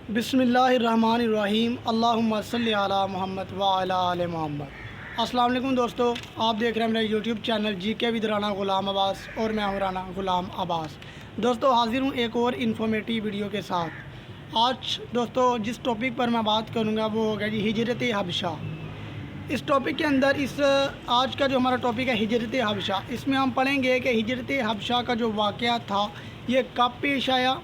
बिस्मिल्लाहिर्रहमानिर्रहीम अल्लाहुम्मा सल्लि अला मोहम्मद व अला आले मोहम्मद। अस्सलाम वालेकुम दोस्तों, आप देख रहे हैं मेरा YouTube channel GK with Rana Ghulam Abbas और मैं हूं राना ग़ुलाम अब्बास। दोस्तों हाज़िर हूं एक और इन्फॉर्मेटिव वीडियो के साथ। आज दोस्तों जिस टॉपिक पर मैं बात करूंगा वो होगा जी हिजरत हबशा। इस टॉपिक के अंदर आज का जो हमारा टॉपिक है हिजरत हबशा, इसमें हम पढ़ेंगे कि हिजरत हबशा का जो वाक़या था ये कब पेश आया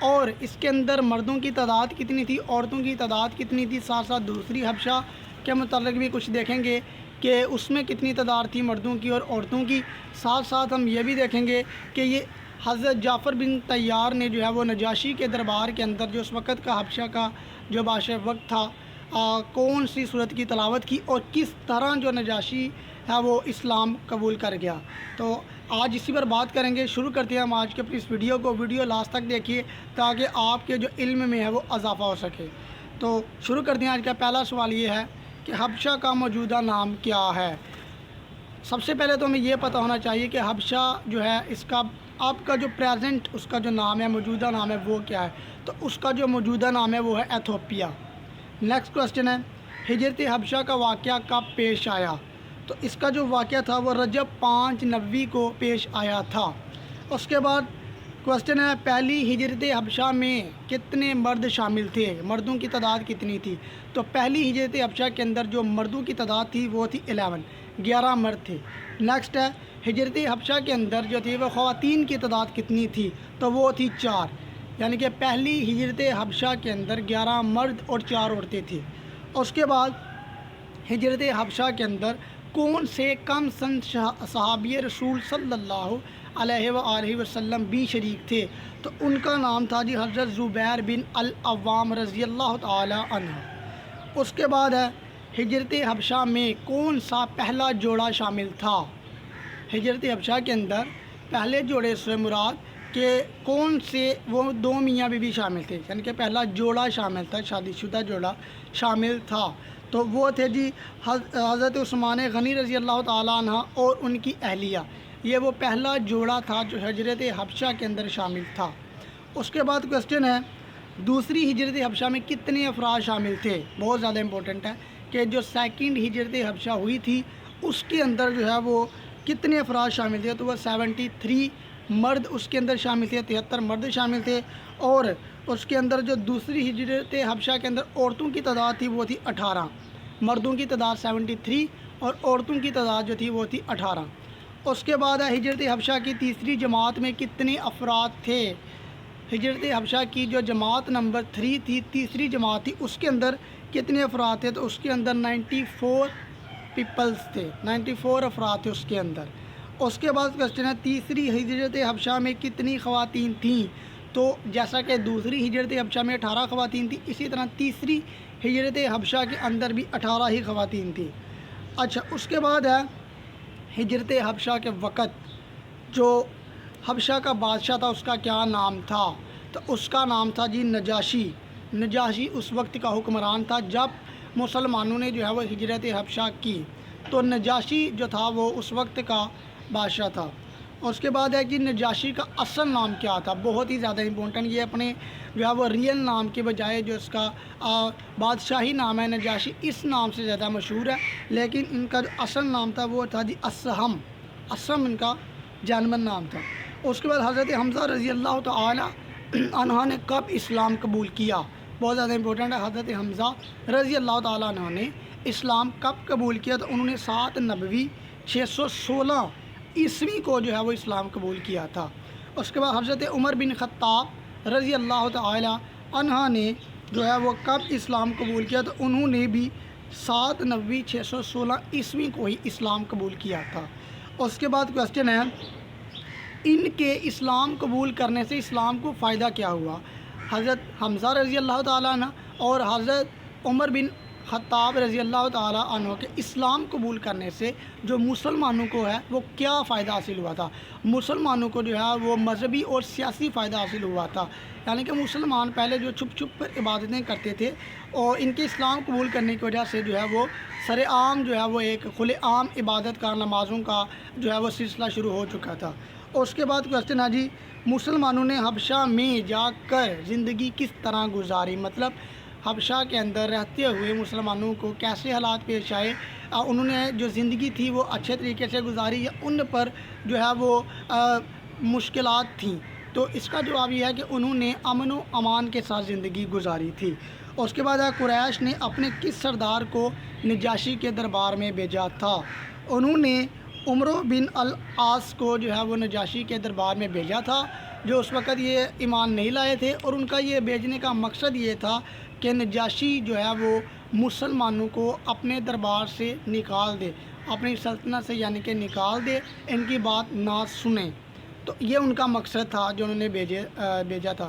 और इसके अंदर मर्दों की तादाद कितनी थी, औरतों की तादाद कितनी थी। साथ साथ दूसरी हबशा के मुताल्लिक़ भी कुछ देखेंगे कि उसमें कितनी तादाद थी मर्दों की और औरतों की। साथ साथ हम ये भी देखेंगे कि ये हज़रत जाफ़र बिन तैयार ने जो है वो नजाशी के दरबार के अंदर जो उस वक़्त का हबशा का जो बादशाह वक्त था कौन सी सूरत की तलावत की और किस तरह जो नजाशी है वो इस्लाम कबूल कर गया। तो आज इसी पर बात करेंगे। शुरू करते हैं हम आज के इस वीडियो को। वीडियो लास्ट तक देखिए ताकि आपके जो इल्म में है वो इजाफ़ा हो सके। तो शुरू करते हैं। आज का पहला सवाल ये है कि हबशा का मौजूदा नाम क्या है। सबसे पहले तो हमें ये पता होना चाहिए कि हबशा जो है इसका आपका जो प्रेजेंट उसका जो नाम है, मौजूदा नाम है वो क्या है। तो उसका जो मौजूदा नाम है वो है एथोपिया। नेक्स्ट क्वेश्चन है हिजरत हबशा का वाक़या कब पेश आया। तो इसका जो वाक़या था वो रजब 5 नबी को पेश आया था। उसके बाद क्वेश्चन है पहली हिजरत हबशा में कितने मर्द शामिल थे, मर्दों की तादाद कितनी थी। तो पहली हिजरत हबशा के अंदर जो मर्दों की तादाद थी वो थी 11 मर्द थे। नेक्स्ट है हिजरत हबशा के अंदर जो थी वो ख़वातीन की तादाद कितनी थी। तो वो थी 4, यानी कि पहली हिजरत हबशा के अंदर 11 मर्द और 4 औरतें थी। उसके बाद हिजरत हबशा के अंदर कौन से कम सन सहाबी रसूल सल्लल्लाहु अलैहि वसल्लम भी शरीक थे। तो उनका नाम था जी हज़रत ज़ुबैर बिन अल अव्वाम रज़ी अल्लाह ताला अन्हु। उसके बाद है हिजरत हबशा में कौन सा पहला जोड़ा शामिल था। हिजरत हबशा के अंदर पहले जोड़े से मुराद के कौन से वो 2 मियाँ बीवी शामिल थे, यानी कि पहला जोड़ा शामिल था, शादीशुदा जोड़ा शामिल था। तो वो थे जी हज़रत उस्मान गनी रज़ी अल्लाह ताला अन्हा और उनकी अहलिया। ये वो पहला जोड़ा था जो हिजरत हबशा के अंदर शामिल था। उसके बाद क्वेश्चन है दूसरी हिजरत हबशा में कितने अफराद शामिल थे। बहुत ज़्यादा इम्पोर्टेंट है कि जो सेकंड हिजरत हबशा हुई थी उसके अंदर जो है वो कितने अफराद शामिल थे। तो वह 73 मर्द उसके अंदर शामिल थे, 73 मर्द शामिल थे। और उसके अंदर जो दूसरी हिजरत हबशा के अंदर औरतों की तादाद थी वो थी 18, मर्दों की तादाद 73 और औरतों की तादाद जो थी वो थी 18। उसके बाद हिजरत हबशा की तीसरी जमात में कितने अफराद थे। हिजरत हबशा की जो जमात नंबर 3 थी, तीसरी जमात थी, उसके अंदर कितने अफराद थे। तो उसके अंदर 94 पीपल्स थे, 94 अफराद थे उसके अंदर। उसके बाद क्वेश्चन है तीसरी हिजरत हबशा में कितनी ख़वातीन थीं। तो जैसा कि दूसरी हिजरत हबशा में 18 ख़वातीन थी, इसी तरह तीसरी हिजरत हबशा के अंदर भी 18 ही ख़वातीन थी। अच्छा, उसके बाद है हिजरत हबशा के वक़्त जो हबशा का बादशाह था उसका क्या नाम था। तो उसका नाम था जी नजाशी। नजाशी उस वक्त का हुक्मरान था जब मुसलमानों ने जो है वो हिजरत हबशा की। तो नजाशी जो था वो उस वक्त का बादशाह था। उसके बाद है कि नजाशी का असल नाम क्या था। बहुत ही ज़्यादा इम्पोर्टेंट, ये अपने जो है वो रियल नाम के बजाय जो इसका बादशाही नाम है नजाशी, इस नाम से ज़्यादा मशहूर है। लेकिन इनका जो असल नाम था वो था जी असहम। असहम इनका जानवन नाम था। उसके बाद हज़रत हमज़ा रज़ी अल्लाह ताला अन्हा ने कब इस्लाम कबूल किया। बहुत ज़्यादा इम्पोर्टेंट है। हज़रत हमज़ा रज़ी अल्लाह ताला अन्हा ने इस्लाम कब कबूल किया। तो उन्होंने 7 नबवी 616 ईस्वी को जो है वो इस्लाम कबूल किया था। उसके बाद हज़रत उमर बिन ख़त्ताब रज़ी अल्लाह ताला अन्हा ने जो है वो कब इस्लाम कबूल किया। तो उन्होंने भी 7 नबवी 616 ईस्वी को ही इस्लाम कबूल किया था। उसके बाद क्वेश्चन है इनके इस्लाम कबूल करने से इस्लाम को फ़ायदा क्या हुआ। हज़रत हमज़ा रज़ी अल्लाह ताला अन्हा और हज़रत उमर बिन ख़त्ताब रज़ी अल्लाह ताला अन्हु के इस्लाम कबूल करने से जो मुसलमानों को है वो क्या फ़ायदा हासिल हुआ था। मुसलमानों को जो है वो मजहबी और सियासी फ़ायदा हासिल हुआ था। यानी कि मुसलमान पहले जो छुप छुप कर इबादतें करते थे और इनके इस्लाम कबूल करने की वजह से जो है वो सरेआम जो है वो एक खुले आम इबादत का, नमाज़ों का जो है वो सिलसिला शुरू हो चुका था। اس کے بعد کوشچن ہے جی مسلمانوں نے حبشہ میں جا کر زندگی کس طرح گزاری، مطلب حبشہ کے اندر رہتے ہوئے مسلمانوں کو کیسے حالات پیش آئے، انہوں نے جو زندگی تھی وہ اچھے طریقے سے گزاری یا ان پر جو ہے وہ مشکلات تھیں؟ تو اس کا جواب یہ ہے کہ انہوں نے امن و امان کے ساتھ زندگی گزاری تھی۔ اس کے بعد قریش نے اپنے کس سردار کو نجاشی کے دربار میں بھیجا تھا؟ انہوں نے عمرو بن العاص کو جو ہے وہ نجاشی کے دربار میں بھیجا تھا، جو اس وقت یہ ایمان نہیں لائے تھے، اور ان کا یہ بھیجنے کا مقصد یہ تھا کہ نجاشی جو ہے وہ مسلمانوں کو اپنے دربار سے نکال دے، اپنی سلطنت سے یعنی کہ نکال دے، ان کی بات نہ سنیں۔ تو یہ ان کا مقصد تھا جو انہوں نے بھیجا تھا۔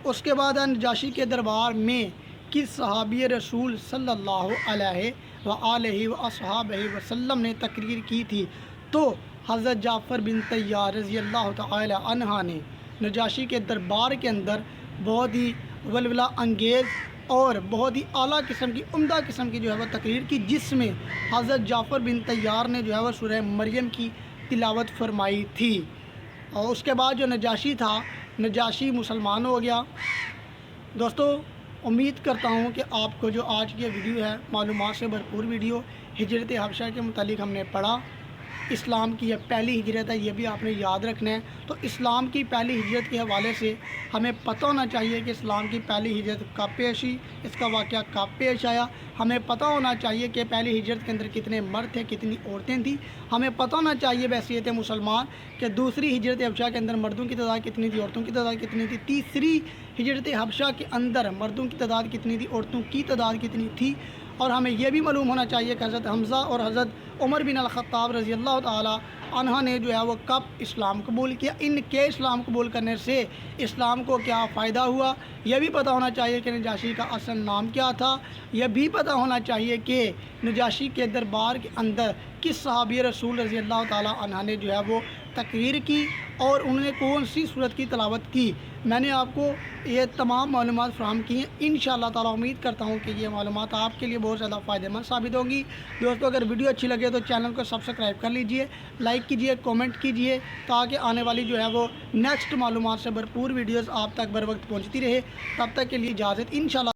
اس کے بعد نجاشی کے دربار میں کس صحابی رسول صلی اللہ علیہ وآلہ وصحبہ وسلم نے تقریر کی تھی؟ تو حضرت جعفر بن طیار رضی اللہ تعالی عنہ نے نجاشی کے دربار کے اندر بہت ہی ولولہ انگیز اور بہت ہی اعلیٰ قسم کی عمدہ قسم کی جو ہے وہ تقریر کی، جس میں حضرت جعفر بن طیار نے جو ہے وہ سورہ مریم کی تلاوت فرمائی تھی۔ اور اس کے بعد جو نجاشی تھا، نجاشی مسلمان ہو گیا۔ دوستو امید کرتا ہوں کہ آپ کو جو آج کی ویڈیو ہے معلومات سے بھرپور ویڈیو، ہجرت حبشہ کے متعلق ہم نے پڑھا، اسلام کی یہ پہلی ہجرت ہے، یہ بھی آپ نے یاد رکھنا ہے۔ تو اسلام کی پہلی ہجرت کے حوالے سے ہمیں پتہ ہونا چاہیے کہ اسلام کی پہلی ہجرت کب پیش ہوئی، اس کا واقعہ کب پیش آیا۔ ہمیں پتہ ہونا چاہیے کہ پہلی ہجرت کے اندر کتنے مرد تھے، کتنی عورتیں تھیں۔ ہمیں پتہ ہونا چاہیے بحیثیت مسلمان کہ دوسری ہجرت حبشہ کے اندر مردوں کی تعداد کتنی تھی، عورتوں کی تعداد کتنی تھی۔ تیسری ہجرت حبشہ کے اندر مردوں کی تعداد کتنی تھی، عورتوں کی تعداد کتنی تھی۔ اور ہمیں یہ بھی معلوم ہونا چاہیے کہ حضرت حمزہ اور حضرت عمر بن الخطاب رضی اللہ تعالی عنہ نے جو ہے وہ کب اسلام قبول کیا، ان کے اسلام قبول کرنے سے اسلام کو کیا فائدہ ہوا۔ یہ بھی پتہ ہونا چاہیے کہ نجاشی کا اصل نام کیا تھا۔ یہ بھی پتہ ہونا چاہیے کہ نجاشی کے دربار کے اندر کس صحابی رسول رضی اللہ تعالی عنہ نے جو ہے وہ تقریر کی اور انہوں نے کون سی سورت کی تلاوت کی۔ میں نے آپ کو یہ تمام معلومات فراہم کی ہیں۔ انشاءاللہ تعالی امید کرتا ہوں کہ یہ معلومات آپ کے لیے بہت زیادہ فائدہ مند ثابت ہوں گی۔ دوستو اگر ویڈیو اچھی لگے تو چینل کو سبسکرائب کر لیجئے، لائک کیجئے، کومنٹ کیجئے، تاکہ آنے والی جو ہے وہ نیکسٹ معلومات سے بھرپور ویڈیوز آپ تک بر وقت پہنچتی رہے۔ تب تک کے لیے اجازت، انشاءاللہ